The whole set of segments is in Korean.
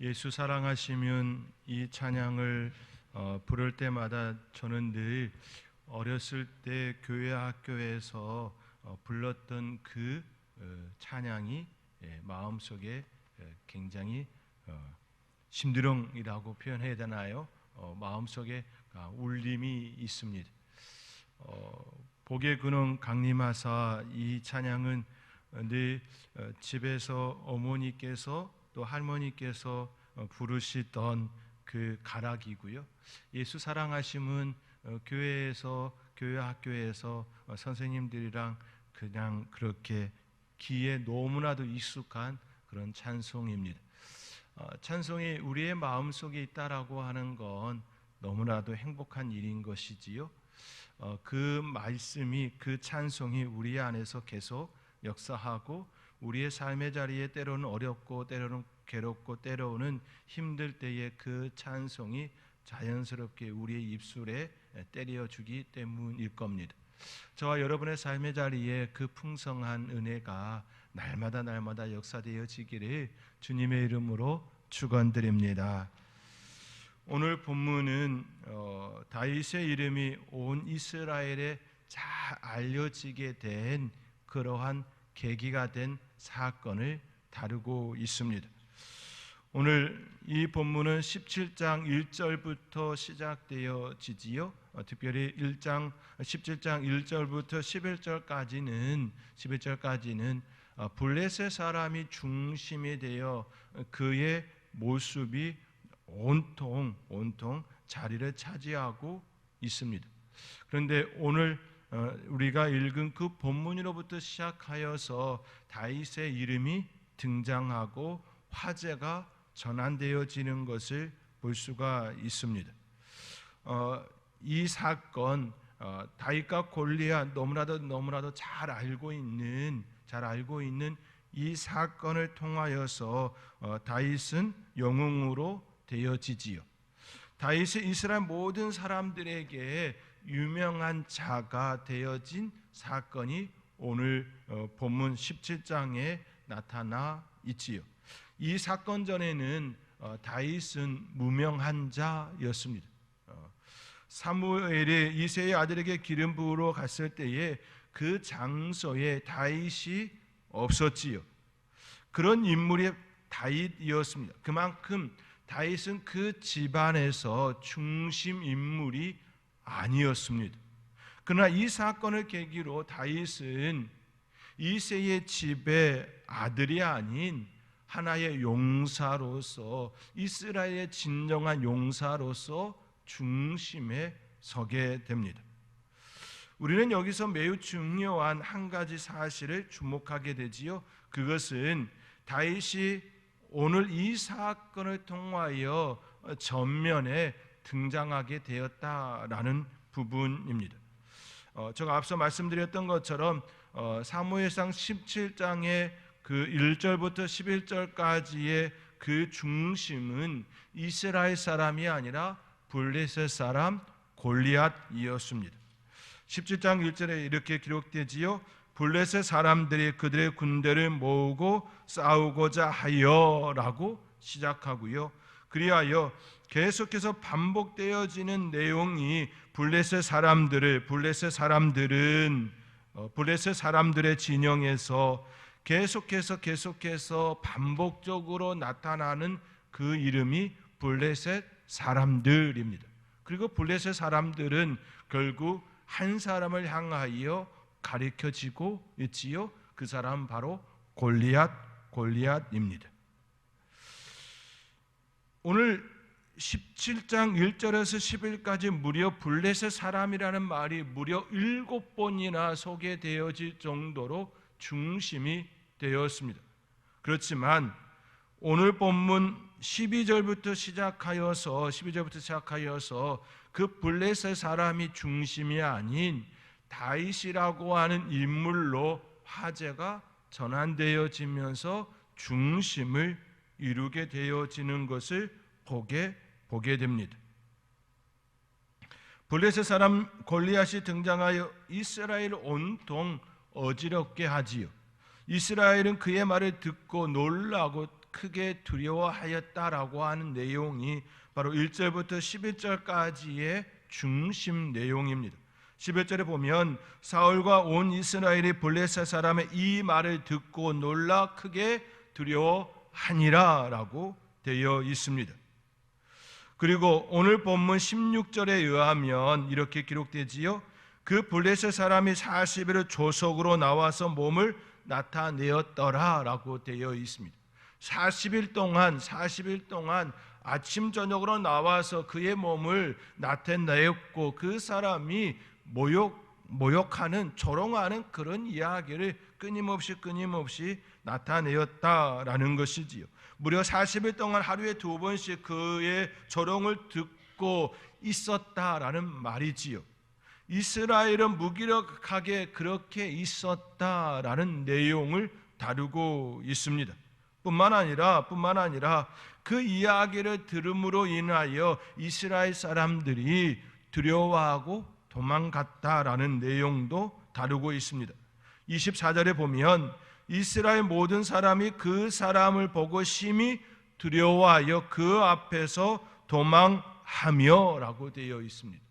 예수 사랑하시면 이 찬양을 부를 때마다 저는 늘 어렸을 때 교회 학교에서 불렀던 그 찬양이 마음속에 굉장히 심드렁이라고 표현해야 되나요? 마음속에 울림이 있습니다. 복의 근원 강림하사 이 찬양은 늘 집에서 어머니께서 또 할머니께서 부르시던 그 가락이고요. 예수 사랑하심은 교회에서 교회 학교에서 선생님들이랑 그냥 그렇게 귀에 너무나도 익숙한 그런 찬송입니다. 찬송이 우리의 마음속에 있다라고 하는 건 너무나도 행복한 일인 것이지요. 그 말씀이 그 찬송이 우리 안에서 계속 역사하고 우리의 삶의 자리에 때로는 어렵고 때로는 괴롭고 때로는 힘들 때에 그 찬송이 자연스럽게 우리의 입술에 때려주기 때문일 겁니다. 저와 여러분의 삶의 자리에 그 풍성한 은혜가 날마다 역사되어지기를 주님의 이름으로 축원드립니다. 오늘 본문은 다윗의 이름이 온 이스라엘에 잘 알려지게 된 그러한 계기가 된 사건을 다루고 있습니다. 오늘 이 본문은 17장 1절부터 시작되어지지요. 특별히 17장 1절부터 11절까지는 블레셋 사람이 중심이 되어 그의 모습이 온통 자리를 차지하고 있습니다. 그런데 오늘 우리가 읽은 그 본문으로부터 시작하여서 다윗의 이름이 등장하고 화제가 전환되어지는 것을 볼 수가 있습니다. 이 사건 다윗과 골리앗 너무나도 잘 알고 있는 이 사건을 통하여서 다윗은 영웅으로 되어지지요. 다윗이 이스라엘 모든 사람들에게 유명한 자가 되어진 사건이 오늘 본문 17장에 나타나 있지요. 이 사건 전에는 다윗은 무명한 자였습니다. 사무엘이 이새의 아들에게 기름 부으러 갔을 때에 그 장소에 다윗이 없었지요. 그런 인물이 다윗이었습니다. 그만큼 다윗은 그 집안에서 중심 인물이 아니었습니다. 그러나 이 사건을 계기로 다윗은 이새의 집의 아들이 아닌 하나의 용사로서 이스라엘의 진정한 용사로서 중심에 서게 됩니다. 우리는 여기서 매우 중요한 한 가지 사실을 주목하게 되지요. 그것은 다윗이 오늘 이 사건을 통하여 전면에 등장하게 되었다라는 부분입니다. 제가 앞서 말씀드렸던 것처럼 사무엘상 17장의 그 1절부터 11절까지의 그 중심은 이스라엘 사람이 아니라 블레셋 사람 골리앗이었습니다. 17장 1절에 이렇게 기록되지요. 블레셋 사람들이 그들의 군대를 모으고 싸우고자 하여라고 시작하고요. 그리하여 계속해서 반복되어지는 내용이 블레셋 사람들의 진영에서 계속해서 반복적으로 나타나는 그 이름이 블레셋 사람들입니다. 그리고 블레셋 사람들은 결국 한 사람을 향하여 가리켜지고 있지요. 그 사람 바로 골리앗입니다. 오늘 17장 1절에서 10일까지 무려 블레셋 사람이라는 말이 무려 7번이나 소개되어질 정도로 중심이 되었습니다. 그렇지만 오늘 본문 12절부터 시작하여서 그 블레셋 사람이 중심이 아닌 다윗이라고 하는 인물로 화제가 전환되어지면서 중심을 이루게 되어지는 것을 보게 됩니다. 블레셋 사람 골리앗이 등장하여 이스라엘 온통 어지럽게 하지요. 이스라엘은 그의 말을 듣고 놀라고 크게 두려워하였다라고 하는 내용이 바로 1절부터 11절까지의 중심 내용입니다. 11절에 보면 사울과 온 이스라엘이 블레셋 사람의 이 말을 듣고 놀라 크게 두려워하니라 라고 되어 있습니다. 그리고 오늘 본문 16절에 의하면 이렇게 기록되지요. 그 블레셋 사람이 40일을 조석으로 나와서 몸을 나타내었더라 라고 되어 있습니다. 40일 동안 아침 저녁으로 나와서 그의 몸을 나타내었고 그 사람이 모욕하는 조롱하는 그런 이야기를 끊임없이 나타내었다라는 것이지요. 무려 40일 동안 하루에 2번씩 그의 조롱을 듣고 있었다라는 말이지요. 이스라엘은 무기력하게 그렇게 있었다라는 내용을 다루고 있습니다. 뿐만 아니라 그 이야기를 들음으로 인하여 이스라엘 사람들이 두려워하고 도망갔다라는 내용도 다루고 있습니다. 24절에 보면 이스라엘 모든 사람이 그 사람을 보고 심히 두려워하여 그 앞에서 도망하며 라고 되어 있습니다.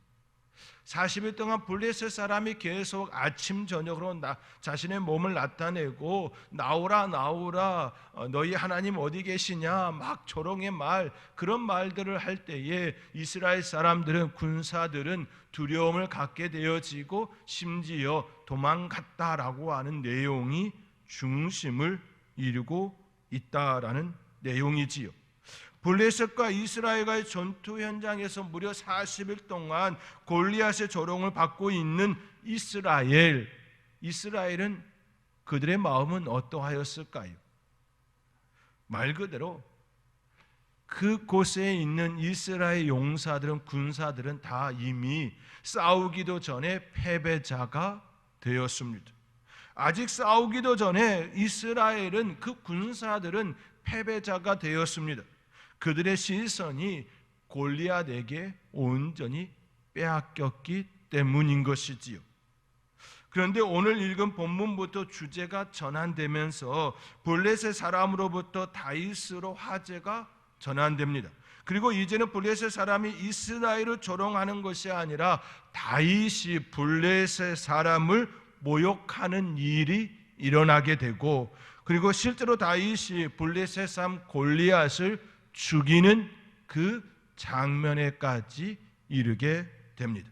40일 동안 블레셋 사람이 계속 아침 저녁으로 자신의 몸을 나타내고 나오라 너희 하나님 어디 계시냐 막 조롱의 말 그런 말들을 할 때에 이스라엘 사람들은 군사들은 두려움을 갖게 되어지고 심지어 도망갔다라고 하는 내용이 중심을 이루고 있다라는 내용이지요. 블레셋과 이스라엘과의 전투 현장에서 무려 40일 동안 골리앗의 조롱을 받고 있는 이스라엘은 그들의 마음은 어떠하였을까요? 말 그대로 그곳에 있는 이스라엘 용사들은 군사들은 다 이미 싸우기도 전에 패배자가 되었습니다. 아직 싸우기도 전에 이스라엘은 그 군사들은 패배자가 되었습니다. 그들의 시선이 골리앗에게 온전히 빼앗겼기 때문인 것이지요. 그런데 오늘 읽은 본문부터 주제가 전환되면서 블레셋 사람으로부터 다윗으로 화제가 전환됩니다. 그리고 이제는 블레셋 사람이 이스라엘을 조롱하는 것이 아니라 다윗이 블레셋 사람을 모욕하는 일이 일어나게 되고, 그리고 실제로 다윗이 블레셋 사람 골리앗을 죽이는 그 장면에까지 이르게 됩니다.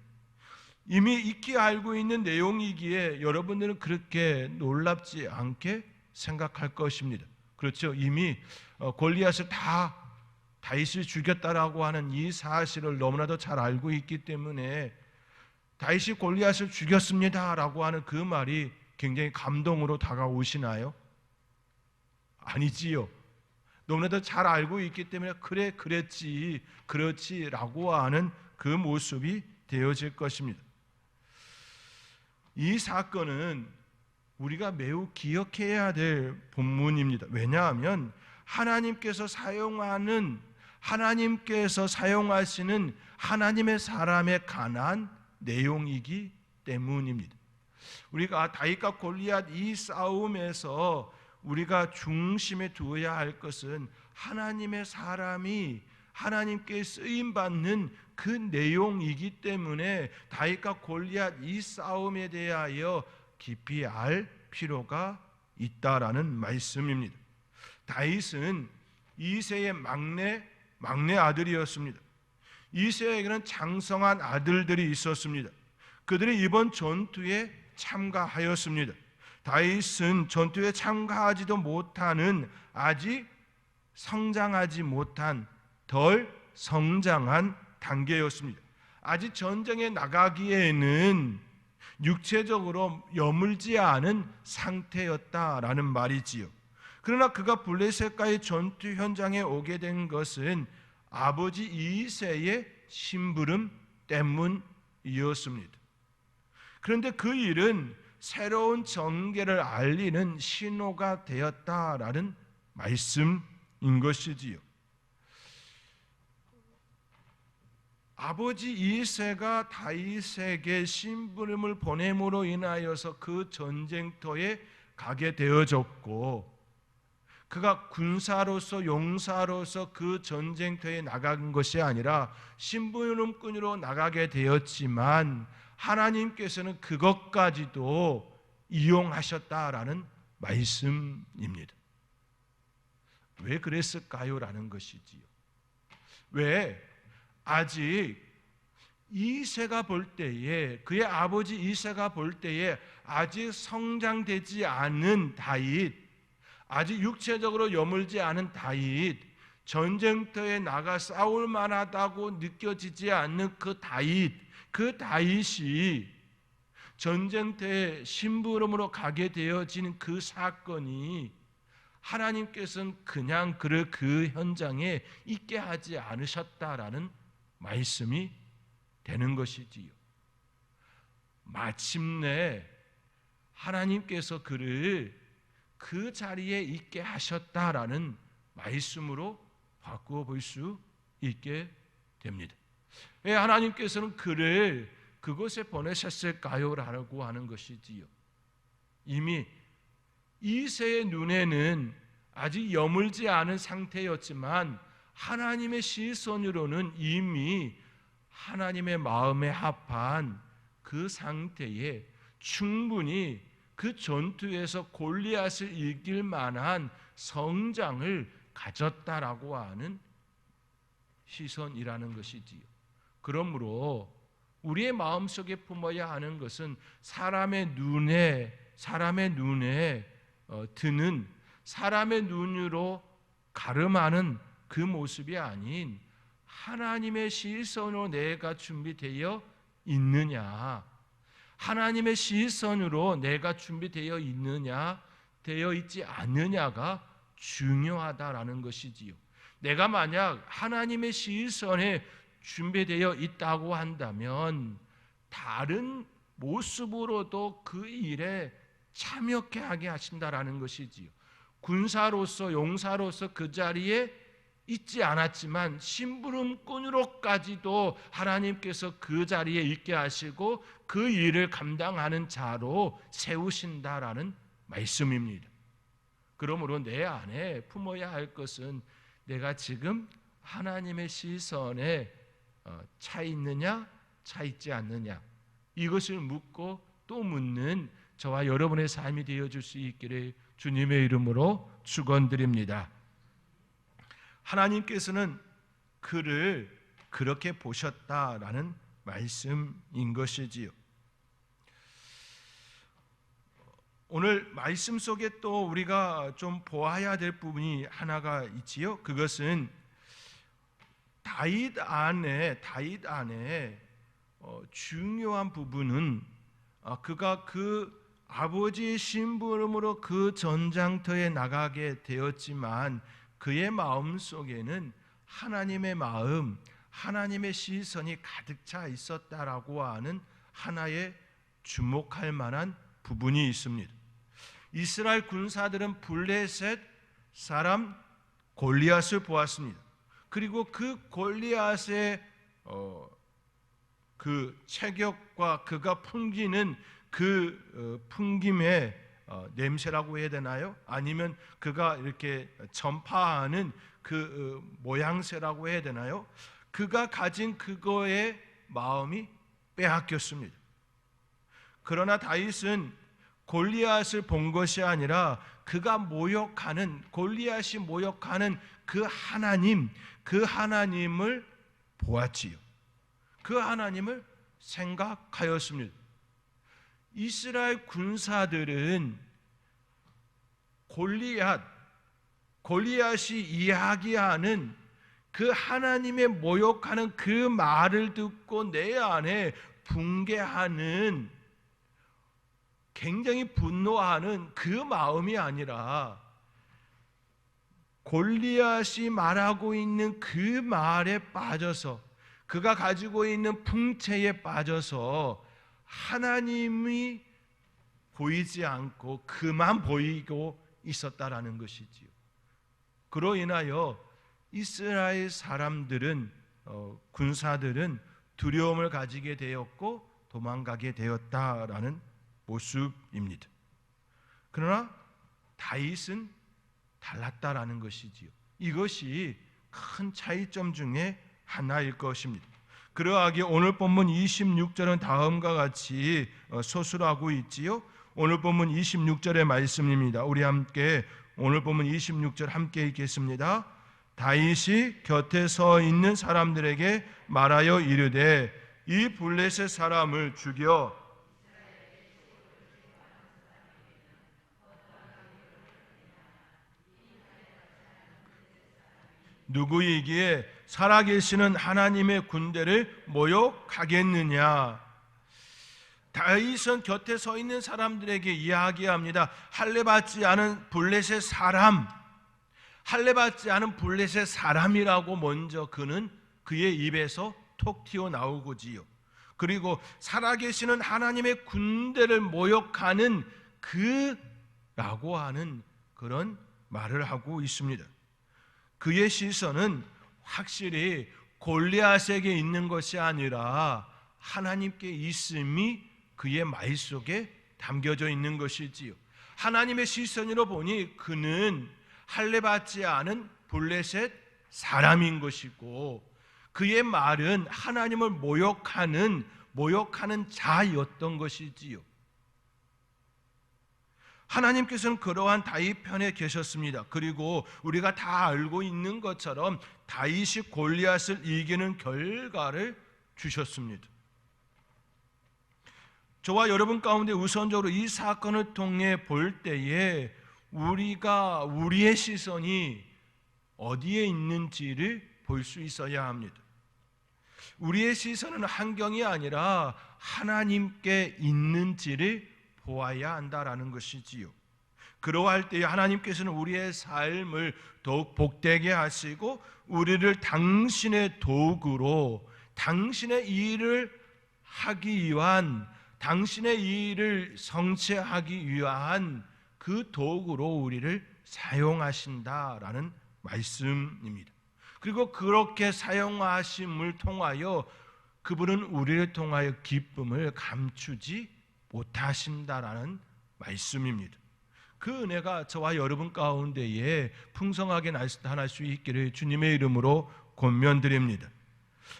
이미 익히 알고 있는 내용이기에 여러분들은 그렇게 놀랍지 않게 생각할 것입니다. 그렇죠? 이미 골리앗을 다 다윗이 죽였다라고 하는 이 사실을 너무나도 잘 알고 있기 때문에 다윗이 골리앗을 죽였습니다라고 하는 그 말이 굉장히 감동으로 다가오시나요? 아니지요. 너무나도 잘 알고 있기 때문에 그래 그렇지라고 하는 그 모습이 되어질 것입니다. 이 사건은 우리가 매우 기억해야 될 본문입니다. 왜냐하면 하나님께서 사용하시는 하나님의 사람에 관한 내용이기 때문입니다. 우리가 다윗과 골리앗 이 싸움에서 우리가 중심에 두어야 할 것은 하나님의 사람이 하나님께 쓰임받는 그 내용이기 때문에 다윗과 골리앗 이 싸움에 대하여 깊이 알 필요가 있다라는 말씀입니다. 다윗은 이새의 막내 아들이었습니다. 이새에게는 장성한 아들들이 있었습니다. 그들이 이번 전투에 참가하였습니다. 다윗은 전투에 참가하지도 못하는 아직 성장하지 못한 덜 성장한 단계였습니다. 아직 전쟁에 나가기에는 육체적으로 여물지 않은 상태였다라는 말이지요. 그러나 그가 블레셋과의 전투 현장에 오게 된 것은 아버지 이새의 심부름 때문이었습니다. 그런데 그 일은 새로운 전개를 알리는 신호가 되었다라는 말씀인 것이지요. 아버지 이새가 다윗에게 심부름을 보냄으로 인하여서 그 전쟁터에 가게 되어졌고, 그가 군사로서 용사로서 그 전쟁터에 나간 것이 아니라 심부름꾼으로 나가게 되었지만 하나님께서는 그것까지도 이용하셨다라는 말씀입니다. 왜 그랬을까요? 라는 것이지요. 왜 아직 이새가 볼 때에, 그의 아버지 이새가 볼 때에 아직 성장되지 않은 다윗, 아직 육체적으로 여물지 않은 다윗, 전쟁터에 나가 싸울 만하다고 느껴지지 않는 그 다윗이 전쟁터에 심부름으로 가게 되어진 그 사건이 하나님께서는 그냥 그를 그 현장에 있게 하지 않으셨다라는 말씀이 되는 것이지요. 마침내 하나님께서 그를 그 자리에 있게 하셨다라는 말씀으로 바꾸어 볼 수 있게 됩니다. 왜 하나님께서는 그를 그곳에 보내셨을까요? 라고 하는 것이지요. 이미 이새의 눈에는 아직 여물지 않은 상태였지만 하나님의 시선으로는 이미 하나님의 마음에 합한 그 상태에 충분히 그 전투에서 골리앗을 이길 만한 성장을 가졌다라고 하는 시선이라는 것이지요. 그러므로 우리의 마음속에 품어야 하는 것은 사람의 눈에 드는, 사람의 눈으로 가름하는 그 모습이 아닌 하나님의 시선으로 내가 준비되어 있느냐, 하나님의 시선으로 내가 준비되어 있느냐, 되어 있지 않느냐가 중요하다라는 것이지요. 내가 만약 하나님의 시선에 준비되어 있다고 한다면 다른 모습으로도 그 일에 참여케 하게 하신다라는 것이지요. 군사로서 용사로서 그 자리에 있지 않았지만 심부름꾼으로까지도 하나님께서 그 자리에 있게 하시고 그 일을 감당하는 자로 세우신다라는 말씀입니다. 그러므로 내 안에 품어야 할 것은 내가 지금 하나님의 시선에 차 있느냐, 차 있지 않느냐, 이것을 묻고 또 묻는 저와 여러분의 삶이 되어줄 수 있기를 주님의 이름으로 축원드립니다. 하나님께서는 그를 그렇게 보셨다라는 말씀인 것이지요. 오늘 말씀 속에 또 우리가 좀 보아야 될 부분이 하나가 있지요. 그것은 다윗 안에 중요한 부분은 그가 그 아버지의 심부름으로 그 전장터에 나가게 되었지만 그의 마음 속에는 하나님의 마음, 하나님의 시선이 가득 차 있었다라고 하는 하나의 주목할 만한 부분이 있습니다. 이스라엘 군사들은 블레셋 사람 골리앗을 보았습니다. 그리고 그 골리앗의 그 체격과 그가 풍기는 그 풍김의 냄새라고 해야 되나요? 아니면 그가 이렇게 전파하는 그 모양새라고 해야 되나요? 그가 가진 그거의 마음이 빼앗겼습니다. 그러나 다윗은 골리앗을 본 것이 아니라 그가 모욕하는, 골리앗이 모욕하는 그 하나님을 보았지요. 그 하나님을 생각하였습니다. 이스라엘 군사들은 골리앗이 이야기하는 그 하나님의 모욕하는 그 말을 듣고 내 안에 붕괴하는, 굉장히 분노하는 그 마음이 아니라 골리앗이 말하고 있는 그 말에 빠져서, 그가 가지고 있는 풍채에 빠져서 하나님이 보이지 않고 그만 보이고 있었다라는 것이지요. 그로 인하여 이스라엘 사람들은, 군사들은 두려움을 가지게 되었고 도망가게 되었다라는 모습입니다. 그러나 다윗은 달랐다라는 것이지요. 이것이 큰 차이점 중에 하나일 것입니다. 그러하기에 오늘 본문 26절은 다음과 같이 서술하고 있지요. 오늘 본문 26절의 말씀입니다. 우리 함께 오늘 본문 26절 함께 읽겠습니다. 다윗이 곁에 서 있는 사람들에게 말하여 이르되 이 블레셋 사람을 죽여 누구이기에 살아계시는 하나님의 군대를 모욕하겠느냐. 다윗은 곁에 서 있는 사람들에게 이야기합니다. 할례받지 않은 블레셋 사람, 할례받지 않은 블레셋 사람이라고 먼저 그의 입에서 톡 튀어나오고지요. 그리고 살아계시는 하나님의 군대를 모욕하는 그라고 하는 그런 말을 하고 있습니다. 그의 시선은 확실히 골리앗에게 있는 것이 아니라 하나님께 있음이 그의 말 속에 담겨져 있는 것이지요. 하나님의 시선으로 보니 그는 할례받지 않은 블레셋 사람인 것이고 그의 말은 하나님을 모욕하는 자였던 것이지요. 하나님께서는 그러한 다윗 편에 계셨습니다. 그리고 우리가 다 알고 있는 것처럼 다윗이 골리앗을 이기는 결과를 주셨습니다. 저와 여러분 가운데 우선적으로 이 사건을 통해 볼 때에 우리의 시선이 어디에 있는지를 볼 수 있어야 합니다. 우리의 시선은 환경이 아니라 하나님께 있는지를 보아야 한다라는 것이지요. 그러할 때에 하나님께서는 우리의 삶을 더욱 복되게 하시고 우리를 당신의 도구로 당신의 일을 하기 위한, 당신의 일을 성취하기 위한 그 도구로 우리를 사용하신다라는 말씀입니다. 그리고 그렇게 사용하심을 통하여 그분은 우리를 통하여 기쁨을 감추지 못하신다라는 말씀입니다. 그 은혜가 저와 여러분 가운데에 풍성하게 나타날 수 있기를 주님의 이름으로 권면드립니다.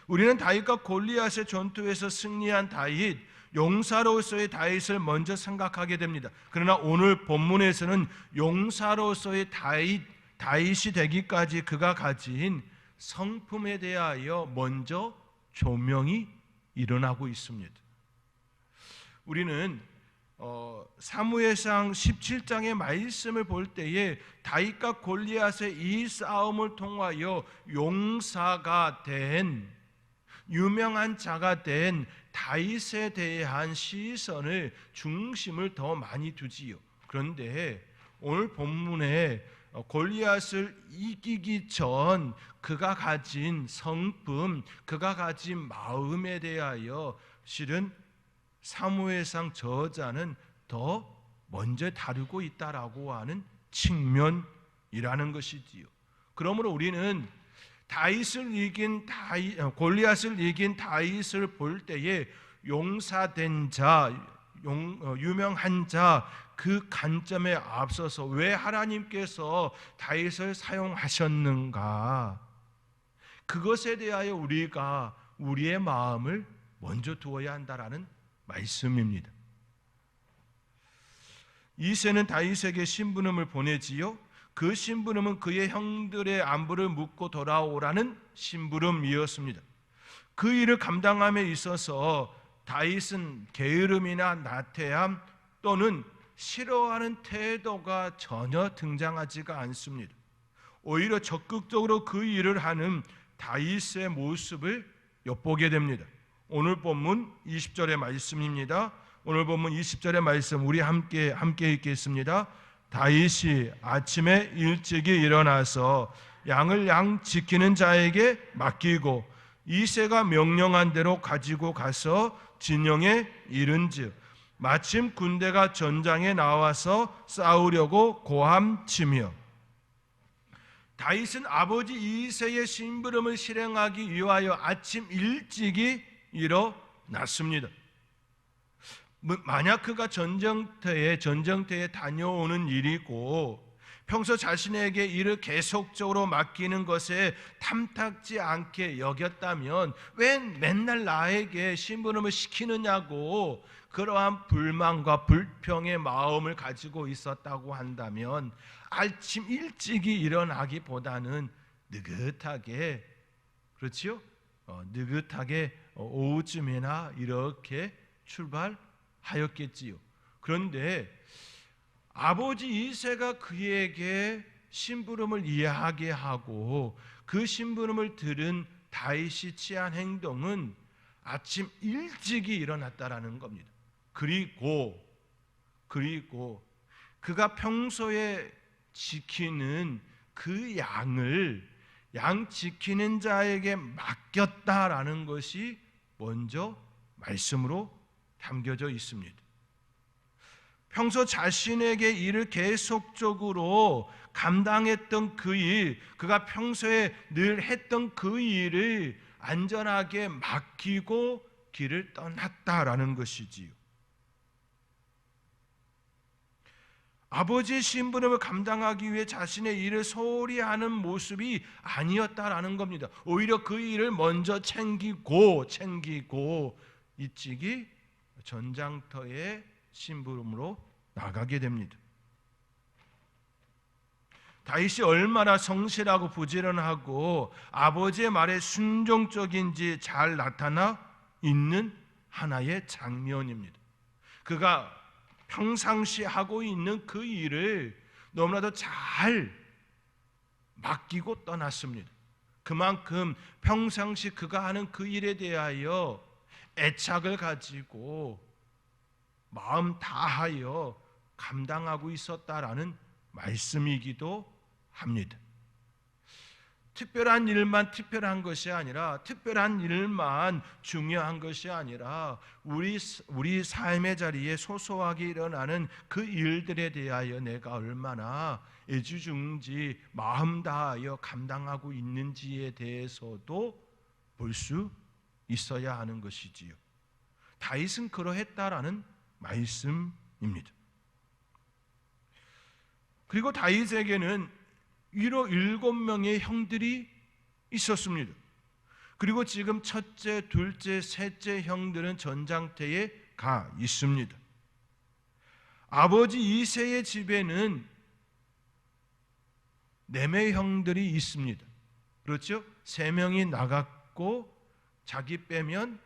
우리는 다윗과 골리앗의 전투에서 승리한 다윗, 용사로서의 다윗을 먼저 생각하게 됩니다. 그러나 오늘 본문에서는 용사로서의 다윗이 되기까지 그가 가진 성품에 대하여 먼저 조명이 일어나고 있습니다. 우리는 사무엘상 17장의 말씀을 볼 때에 다윗과 골리앗의 이 싸움을 통하여 용사가 된, 유명한 자가 된 다윗에 대한 시선을, 중심을 더 많이 두지요. 그런데 오늘 본문에 골리앗을 이기기 전 그가 가진 성품, 그가 가진 마음에 대하여 실은 사무엘상 저자는 더 먼저 다루고 있다라고 하는 측면이라는 것이지요. 그러므로 우리는 골리앗을 이긴 다윗을 볼 때에 용사된 자, 유명한 자, 그 관점에 앞서서 왜 하나님께서 다윗을 사용하셨는가, 그것에 대하여 우리가 우리의 마음을 먼저 두어야 한다라는 말씀입니다. 이새는 다윗에게 심부름을 보내지요. 그 심부름은 그의 형들의 안부를 묻고 돌아오라는 심부름이었습니다. 그 일을 감당함에 있어서 다윗은 게으름이나 나태함 또는 싫어하는 태도가 전혀 등장하지가 않습니다. 오히려 적극적으로 그 일을 하는 다윗의 모습을 엿보게 됩니다. 오늘 본문 20절의 말씀입니다. 오늘 본문 20절의 말씀 우리 함께 읽겠습니다. 다윗이 아침에 일찍이 일어나서 양을 양 지키는 자에게 맡기고 이새가 명령한 대로 가지고 가서 진영에 이른즉 마침 군대가 전장에 나와서 싸우려고 고함치며, 다윗은 아버지 이새의 심부름을 실행하기 위하여 아침 일찍이 일어났습니다. 만약 그가 전쟁터에 다녀오는 일이고 평소 자신에게 일을 계속적으로 맡기는 것에 탐탁지 않게 여겼다면 왜 맨날 나에게 심부름을 시키느냐고 그러한 불만과 불평의 마음을 가지고 있었다고 한다면 아침 일찍이 일어나기보다는 느긋하게, 그렇지요? 느긋하게 오후쯤이나 이렇게 출발하였겠지요. 그런데 아버지 이새가 그에게 심부름을 이해하게 하고 그 심부름을 들은 다윗이 취한 행동은 아침 일찍이 일어났다라는 겁니다. 그리고 그가 평소에 지키는 그 양을 양 지키는 자에게 맡겼다라는 것이 먼저 말씀으로 담겨져 있습니다. 평소 자신에게 일을 계속적으로 감당했던 그 일, 그가 평소에 늘 했던 그 일을 안전하게 맡기고 길을 떠났다라는 것이지요. 아버지의 심부름을 감당하기 위해 자신의 일을 소홀히 하는 모습이 아니었다라는 겁니다. 오히려 그 일을 먼저 챙기고 일찍이 전장터의 심부름으로 나가게 됩니다. 다윗이 얼마나 성실하고 부지런하고 아버지의 말에 순종적인지 잘 나타나 있는 하나의 장면입니다. 그가 평상시 하고 있는 그 일을 너무나도 잘 맡기고 떠났습니다. 그만큼 평상시 그가 하는 그 일에 대하여 애착을 가지고 마음 다하여 감당하고 있었다라는 말씀이기도 합니다. 특별한 일만 특별한 것이 아니라, 특별한 일만 중요한 것이 아니라 우리 삶의 자리에 소소하게 일어나는 그 일들에 대하여 내가 얼마나 애지중지 마음 다하여 감당하고 있는지에 대해서도 볼 수 있어야 하는 것이지요. 다윗은 그러했다라는 말씀입니다. 그리고 다윗에게는 위로 7명의 형들이 있었습니다. 그리고 지금 첫째, 둘째, 셋째 형들은 전장터에 가 있습니다. 아버지 이새의 집에는 4명의 형들이 있습니다. 그렇죠? 3명이 나갔고 자기 빼면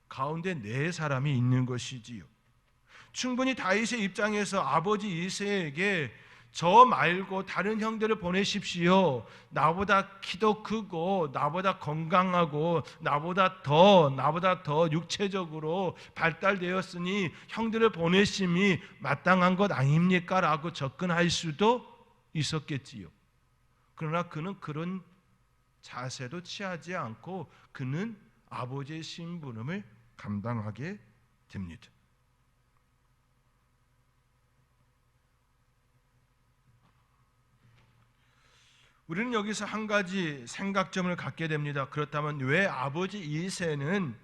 가운데 4사람이 있는 것이지요. 충분히 다윗의 입장에서 아버지 이새에게 저 말고 다른 형들을 보내십시오. 나보다 키도 크고 나보다 건강하고 나보다 더 육체적으로 발달되었으니 형들을 보내심이 마땅한 것 아닙니까? 라고 접근할 수도 있었겠지요. 그러나 그는 그런 자세도 취하지 않고 그는 아버지의 심부름을 감당하게 됩니다. 우리는 여기서 한 가지 생각점을 갖게 됩니다. 그렇다면 왜 아버지 이새는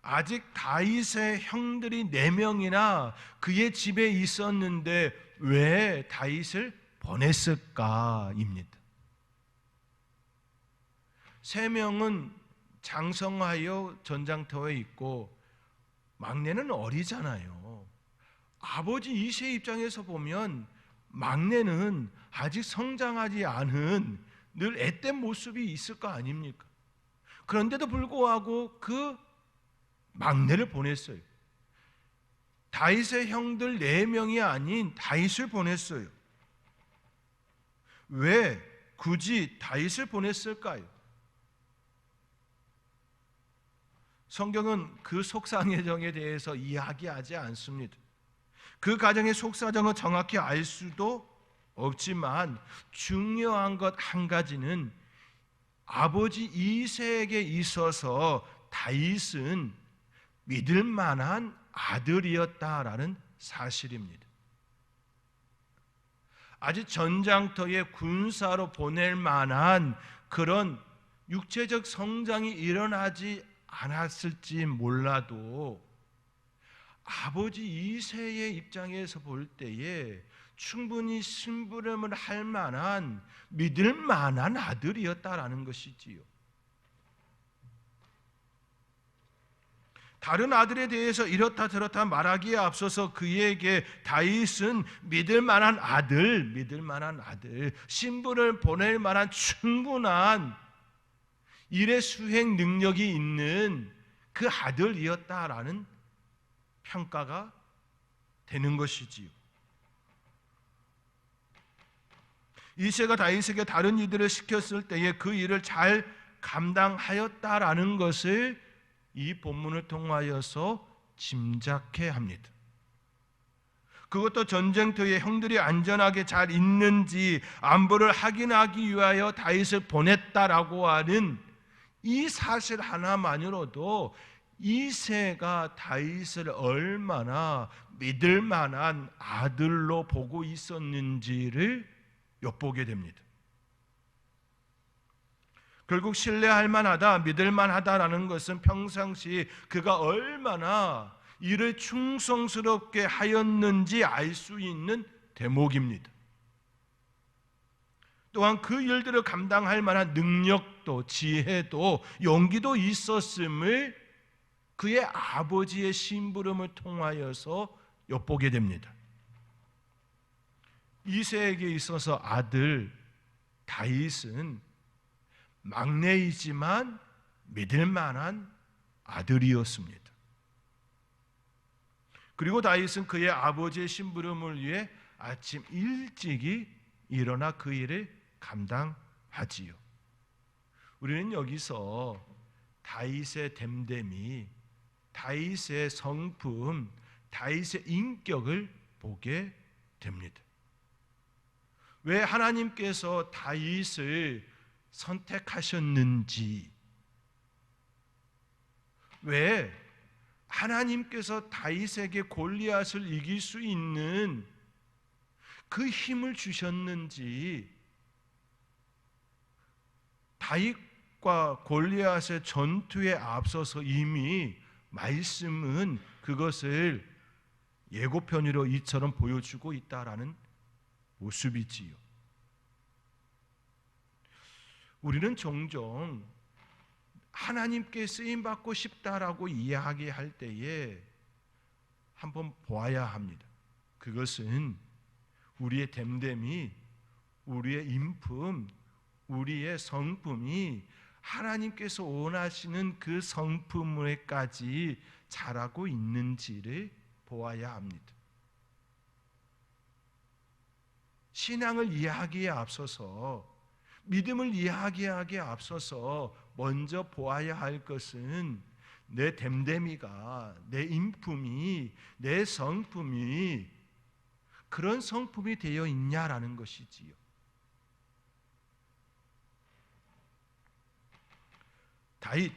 아직 다윗의 형들이 4명이나 그의 집에 있었는데 왜 다윗을 보냈을까입니다. 3명은 장성하여 전장터에 있고 막내는 어리잖아요. 아버지 이새의 입장에서 보면 막내는 아직 성장하지 않은 늘 앳된 모습이 있을 거 아닙니까? 그런데도 불구하고 그 막내를 보냈어요. 다윗의 형들 4명이 아닌 다윗을 보냈어요. 왜 굳이 다윗을 보냈을까요? 성경은 그 속사정에 대해서 이야기하지 않습니다. 그 가정의 속사정을 정확히 알 수도 없지만 중요한 것 한 가지는 아버지 이새에게 있어서 다윗은 믿을 만한 아들이었다라는 사실입니다. 아직 전장터에 군사로 보낼 만한 그런 육체적 성장이 일어나지 않았을지 몰라도 아버지 이새의 입장에서 볼 때에 충분히 심부름을 할 만한 믿을 만한 아들이었다라는 것이지요. 다른 아들에 대해서 이렇다 저렇다 말하기에 앞서서 그에게 다윗은 믿을 만한 아들, 신분을 보낼 만한 충분한 일의 수행 능력이 있는 그 아들이었다라는 평가가 되는 것이지요. 이새가 다윗에게 다른 일들을 시켰을 때에 그 일을 잘 감당하였다라는 것을 이 본문을 통하여서 짐작해 합니다. 그것도 전쟁터에 형들이 안전하게 잘 있는지 안보를 확인하기 위하여 다윗을 보냈다라고 하는 이 사실 하나만으로도 이새가 다윗을 얼마나 믿을 만한 아들로 보고 있었는지를 엿보게 됩니다. 결국 신뢰할 만하다, 믿을 만하다라는 것은 평상시 그가 얼마나 일을 충성스럽게 하였는지 알 수 있는 대목입니다. 또한 그 일들을 감당할 만한 능력도 지혜도 용기도 있었음을 그의 아버지의 심부름을 통하여서 엿보게 됩니다. 이새에게 있어서 아들 다윗은 막내이지만 믿을 만한 아들이었습니다. 그리고 다윗은 그의 아버지의 심부름을 위해 아침 일찍이 일어나 그 일을 감당하지요. 우리는 여기서 다윗의 됨됨이, 다윗의 성품, 다윗의 인격을 보게 됩니다. 왜 하나님께서 다윗을 선택하셨는지, 왜 하나님께서 다윗에게 골리앗을 이길 수 있는 그 힘을 주셨는지, 다윗과 골리앗의 전투에 앞서서 이미 말씀은 그것을 예고편으로 이처럼 보여주고 있다라는 모습이지요. 우리는 종종 하나님께 쓰임받고 싶다라고 이야기할 때에 한번 보아야 합니다. 그것은 우리의 됨됨이, 우리의 인품, 우리의 성품이 하나님께서 원하시는 그 성품에까지 자라고 있는지를 보아야 합니다. 신앙을 이야기에 앞서서, 믿음을 이야기하기에 앞서서 먼저 보아야 할 것은 내 됨됨이가, 내 인품이, 내 성품이 그런 성품이 되어 있냐라는 것이지요. 다윗,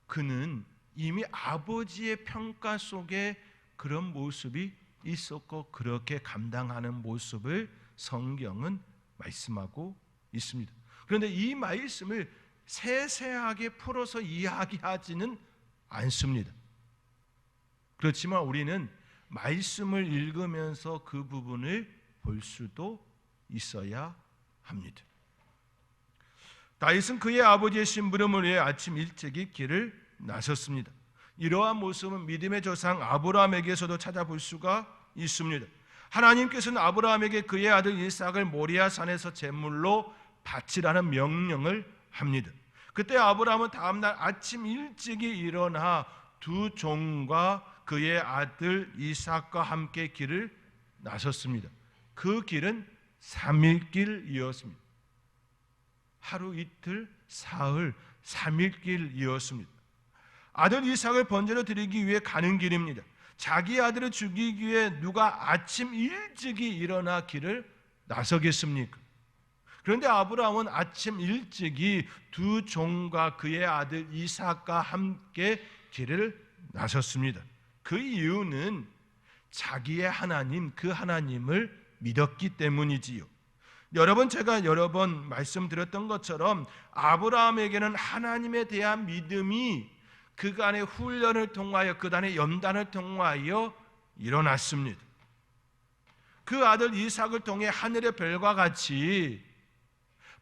그는 이미 아버지의 평가 속에 그런 모습이 있었고 그렇게 감당하는 모습을 성경은 말씀하고 있습니다. 그런데 이 말씀을 세세하게 풀어서 이야기하지는 않습니다. 그렇지만 우리는 말씀을 읽으면서 그 부분을 볼 수도 있어야 합니다. 다윗은 그의 아버지의 심부름을 위해 아침 일찍이 길을 나섰습니다. 이러한 모습은 믿음의 조상 아브라함에게서도 찾아볼 수가 있습니다. 하나님께서는 아브라함에게 그의 아들 이삭을 모리아 산에서 제물로 바치라는 명령을 합니다. 그때 아브라함은 다음날 아침 일찍이 일어나 두 종과 그의 아들 이삭과 함께 길을 나섰습니다. 그 길은 3일 길이었습니다. 하루 이틀 사흘 3일 길이었습니다. 아들 이삭을 번제로 드리기 위해 가는 길입니다. 자기 아들을 죽이기 위해 누가 아침 일찍이 일어나 길을 나서겠습니까? 그런데 아브라함은 아침 일찍이 두 종과 그의 아들 이삭과 함께 길을 나섰습니다. 그 이유는 자기의 하나님, 그 하나님을 믿었기 때문이지요. 여러분, 제가 여러 번 말씀드렸던 것처럼 아브라함에게는 하나님에 대한 믿음이 그간의 훈련을 통하여, 그간의 연단을 통하여 일어났습니다. 그 아들 이삭을 통해 하늘의 별과 같이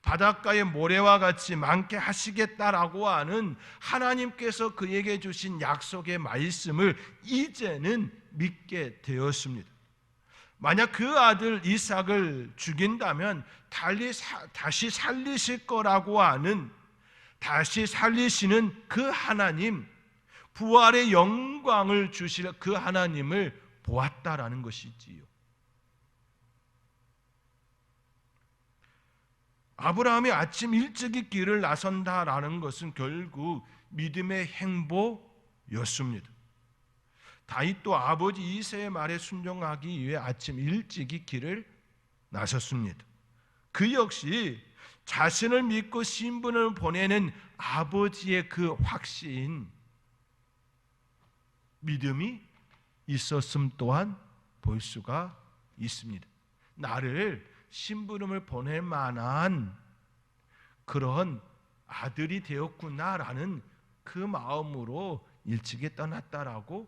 바닷가의 모래와 같이 많게 하시겠다라고 하는 하나님께서 그에게 주신 약속의 말씀을 이제는 믿게 되었습니다. 만약 그 아들 이삭을 죽인다면 다시 살리실 거라고 하는, 다시 살리시는 그 하나님, 부활의 영광을 주실 그 하나님을 보았다라는 것이지요. 아브라함이 아침 일찍이 길을 나선다라는 것은 결국 믿음의 행보였습니다. 다윗도 아버지 이새의 말에 순종하기 위해 아침 일찍이 길을 나섰습니다. 그 역시 자신을 믿고 신분을 보내는 아버지의 그 확신, 믿음이 있었음 또한 볼 수가 있습니다. 나를 신부름을 보낼 만한 그런 아들이 되었구나라는 그 마음으로 일찍이 떠났다라고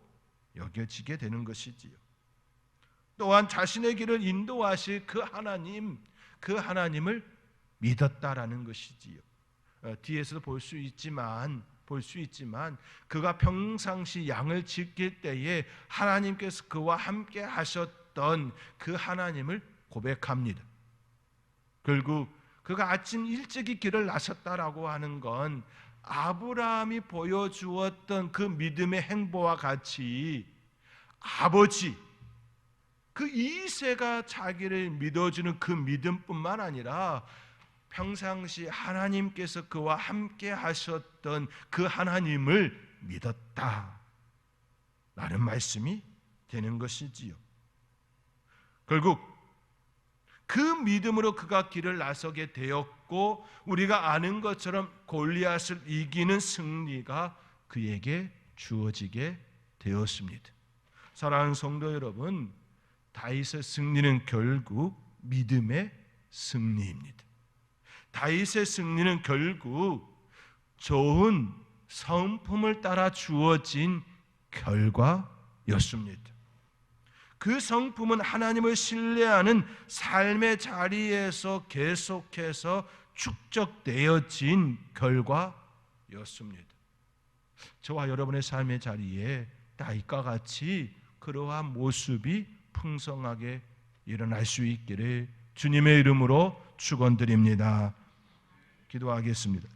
여겨지게 되는 것이지요. 또한 자신의 길을 인도하실 그 하나님을 믿었다라는 것이지요. 뒤에서도 볼 수 있지만 그가 평상시 양을 지킬 때에 하나님께서 그와 함께 하셨던 그 하나님을 고백합니다. 결국 그가 아침 일찍이 길을 나섰다라고 하는 건 아브라함이 보여주었던 그 믿음의 행보와 같이 아버지, 그 이새가 자기를 믿어주는 그 믿음뿐만 아니라 평상시 하나님께서 그와 함께 하셨던 그 하나님을 믿었다라는 말씀이 되는 것이지요. 결국 그 믿음으로 그가 길을 나서게 되었고, 우리가 아는 것처럼 골리앗을 이기는 승리가 그에게 주어지게 되었습니다. 사랑하는 성도 여러분, 다윗의 승리는 결국 믿음의 승리입니다. 다윗의 승리는 결국 좋은 성품을 따라 주어진 결과였습니다. 그 성품은 하나님을 신뢰하는 삶의 자리에서 계속해서 축적되어진 결과였습니다. 저와 여러분의 삶의 자리에 다윗과 같이 그러한 모습이 풍성하게 일어날 수 있기를 주님의 이름으로 축원드립니다. 기도하겠습니다.